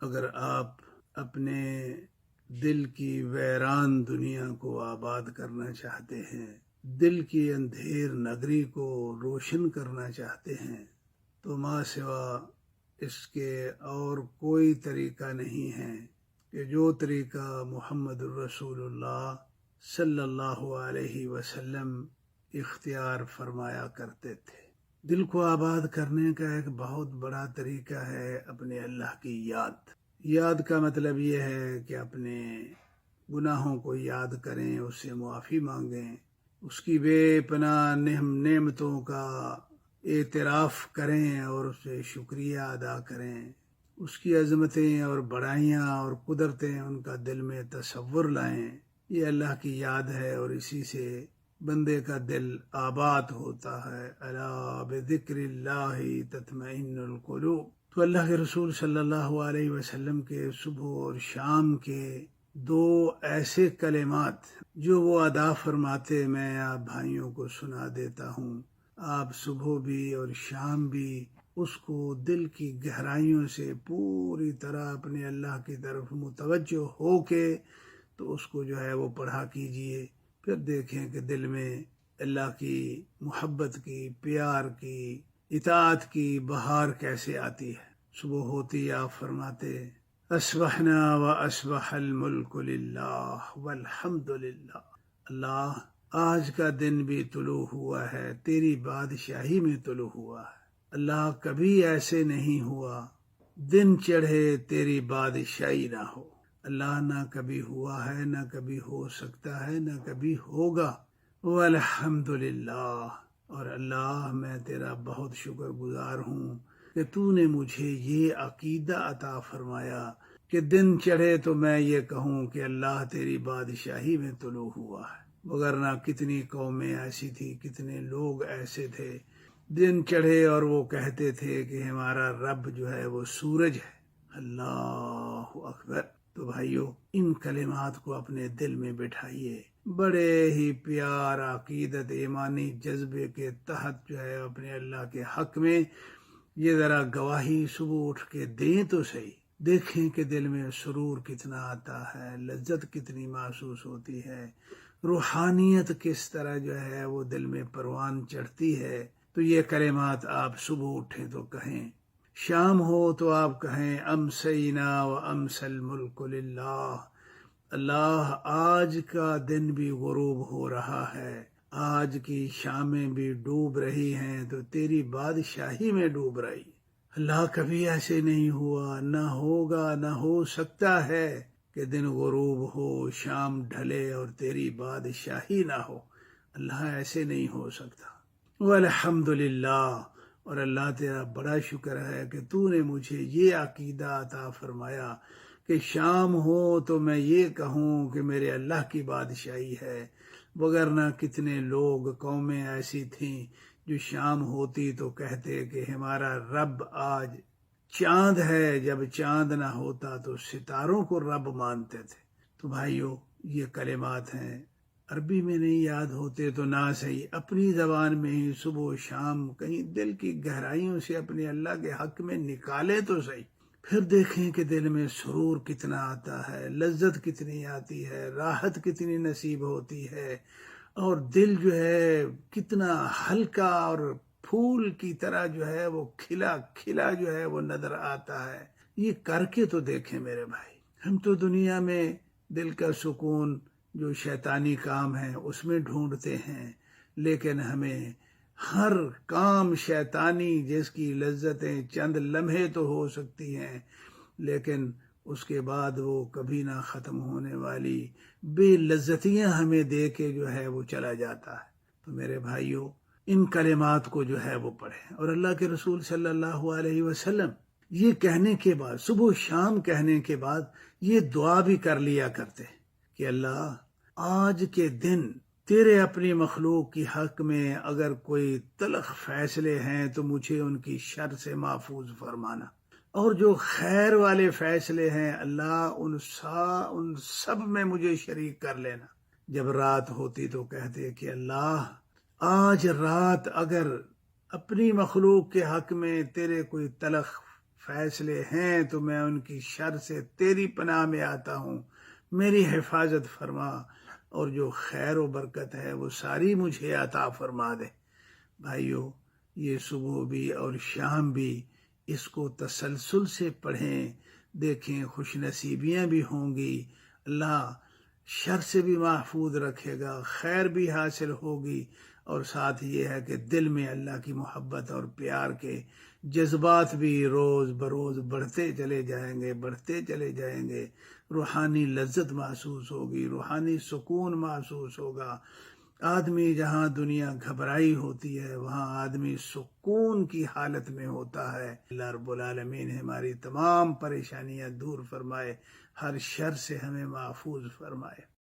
اگر آپ اپنے دل کی ویران دنیا کو آباد کرنا چاہتے ہیں، دل کی اندھیر نگری کو روشن کرنا چاہتے ہیں، تو ما سوا اس کے اور کوئی طریقہ نہیں ہے کہ جو طریقہ محمد الرسول اللہ صلی اللہ علیہ وسلم اختیار فرمایا کرتے تھے۔ دل کو آباد کرنے کا ایک بہت بڑا طریقہ ہے اپنے اللہ کی یاد۔ یاد کا مطلب یہ ہے کہ اپنے گناہوں کو یاد کریں، اس سے معافی مانگیں، اس کی بے پناہ نعمتوں کا اعتراف کریں اور اس سے شکریہ ادا کریں، اس کی عظمتیں اور بڑائیاں اور قدرتیں ان کا دل میں تصور لائیں۔ یہ اللہ کی یاد ہے اور اسی سے بندے کا دل آباد ہوتا ہے۔ الا بذکر اللہ تطمئن القلوب۔ تو اللہ کے رسول صلی اللہ علیہ وسلم کے صبح اور شام کے دو ایسے کلمات جو وہ ادا فرماتے، میں آپ بھائیوں کو سنا دیتا ہوں۔ آپ صبح بھی اور شام بھی اس کو دل کی گہرائیوں سے پوری طرح اپنے اللہ کی طرف متوجہ ہو کے تو اس کو جو ہے وہ پڑھا کیجئے۔ پھر دیکھیں کہ دل میں اللہ کی محبت کی، پیار کی، اطاعت کی بہار کیسے آتی ہے۔ صبح ہوتی آپ فرماتے اصبحنا واصبح الملک للہ والحمد للہ۔ اللہ، آج کا دن بھی طلوع ہوا ہے، تیری بادشاہی میں طلوع ہوا ہے۔ اللہ، کبھی ایسے نہیں ہوا دن چڑھے تیری بادشاہی نہ ہو۔ اللہ، نہ کبھی ہوا ہے، نہ کبھی ہو سکتا ہے، نہ کبھی ہوگا۔ والحمد للہ، اور اللہ میں تیرا بہت شکر گزار ہوں کہ تو نے مجھے یہ عقیدہ عطا فرمایا کہ دن چڑھے تو میں یہ کہوں کہ اللہ تیری بادشاہی میں طلوع ہوا ہے۔ وگرنہ کتنی قومیں ایسی تھی، کتنے لوگ ایسے تھے، دن چڑھے اور وہ کہتے تھے کہ ہمارا رب جو ہے وہ سورج ہے۔ اللہ اکبر۔ تو بھائیو، ان کلمات کو اپنے دل میں بٹھائیے، بڑے ہی پیار، عقیدت، ایمانی جذبے کے تحت جو ہے اپنے اللہ کے حق میں یہ ذرا گواہی صبح اٹھ کے دیں تو صحیح۔ دیکھیں کہ دل میں سرور کتنا آتا ہے، لذت کتنی محسوس ہوتی ہے، روحانیت کس طرح جو ہے وہ دل میں پروان چڑھتی ہے۔ تو یہ کلمات آپ صبح اٹھیں تو کہیں، شام ہو تو آپ کہیں امسینا و امس الملک للہ۔ اللہ، آج کا دن بھی غروب ہو رہا ہے، آج کی شامیں بھی ڈوب رہی ہیں تو تیری بادشاہی میں ڈوب رہی۔ اللہ، کبھی ایسے نہیں ہوا، نہ ہوگا، نہ ہو سکتا ہے کہ دن غروب ہو، شام ڈھلے اور تیری بادشاہی نہ ہو۔ اللہ، ایسے نہیں ہو سکتا۔ والحمد للہ، اور اللہ تیرا بڑا شکر ہے کہ تو نے مجھے یہ عقیدہ عطا فرمایا کہ شام ہو تو میں یہ کہوں کہ میرے اللہ کی بادشاہی ہے۔ وگرنہ کتنے لوگ، قومیں ایسی تھیں جو شام ہوتی تو کہتے کہ ہمارا رب آج چاند ہے، جب چاند نہ ہوتا تو ستاروں کو رب مانتے تھے۔ تو بھائیو، یہ کلمات ہیں، عربی میں نہیں یاد ہوتے تو نہ صحیح اپنی زبان میں ہی صبح و شام کہیں دل کی گہرائیوں سے اپنے اللہ کے حق میں نکالے تو صحیح۔ پھر دیکھیں کہ دل میں سرور کتنا آتا ہے، لذت کتنی آتی ہے، راحت کتنی نصیب ہوتی ہے، اور دل جو ہے کتنا ہلکا اور پھول کی طرح جو ہے وہ کھلا کھلا جو ہے وہ نظر آتا ہے۔ یہ کر کے تو دیکھیں میرے بھائی۔ ہم تو دنیا میں دل کا سکون جو شیطانی کام ہے اس میں ڈھونڈتے ہیں، لیکن ہمیں ہر کام شیطانی جس کی لذتیں چند لمحے تو ہو سکتی ہیں، لیکن اس کے بعد وہ کبھی نہ ختم ہونے والی بے لذتیاں ہمیں دے کے جو ہے وہ چلا جاتا ہے۔ تو میرے بھائیوں، ان کلمات کو جو ہے وہ پڑھیں، اور اللہ کے رسول صلی اللہ علیہ وسلم یہ کہنے کے بعد، صبح و شام کہنے کے بعد یہ دعا بھی کر لیا کرتے کہ اللہ، آج کے دن تیرے اپنی مخلوق کی حق میں اگر کوئی تلخ فیصلے ہیں تو مجھے ان کی شر سے محفوظ فرمانا، اور جو خیر والے فیصلے ہیں اللہ ان سب میں مجھے شریک کر لینا۔ جب رات ہوتی تو کہتے کہ اللہ، آج رات اگر اپنی مخلوق کے حق میں تیرے کوئی تلخ فیصلے ہیں تو میں ان کی شر سے تیری پناہ میں آتا ہوں، میری حفاظت فرما، اور جو خیر و برکت ہے وہ ساری مجھے عطا فرما دے۔ بھائیو، یہ صبح بھی اور شام بھی اس کو تسلسل سے پڑھیں، دیکھیں خوش نصیبیاں بھی ہوں گی، اللہ شر سے بھی محفوظ رکھے گا، خیر بھی حاصل ہوگی، اور ساتھ یہ ہے کہ دل میں اللہ کی محبت اور پیار کے جذبات بھی روز بروز بڑھتے چلے جائیں گے، بڑھتے چلے جائیں گے، روحانی لذت محسوس ہوگی، روحانی سکون محسوس ہوگا۔ آدمی جہاں دنیا گھبرائی ہوتی ہے وہاں آدمی سکون کی حالت میں ہوتا ہے۔ اللہ رب العالمین ہماری تمام پریشانیاں دور فرمائے، ہر شر سے ہمیں محفوظ فرمائے۔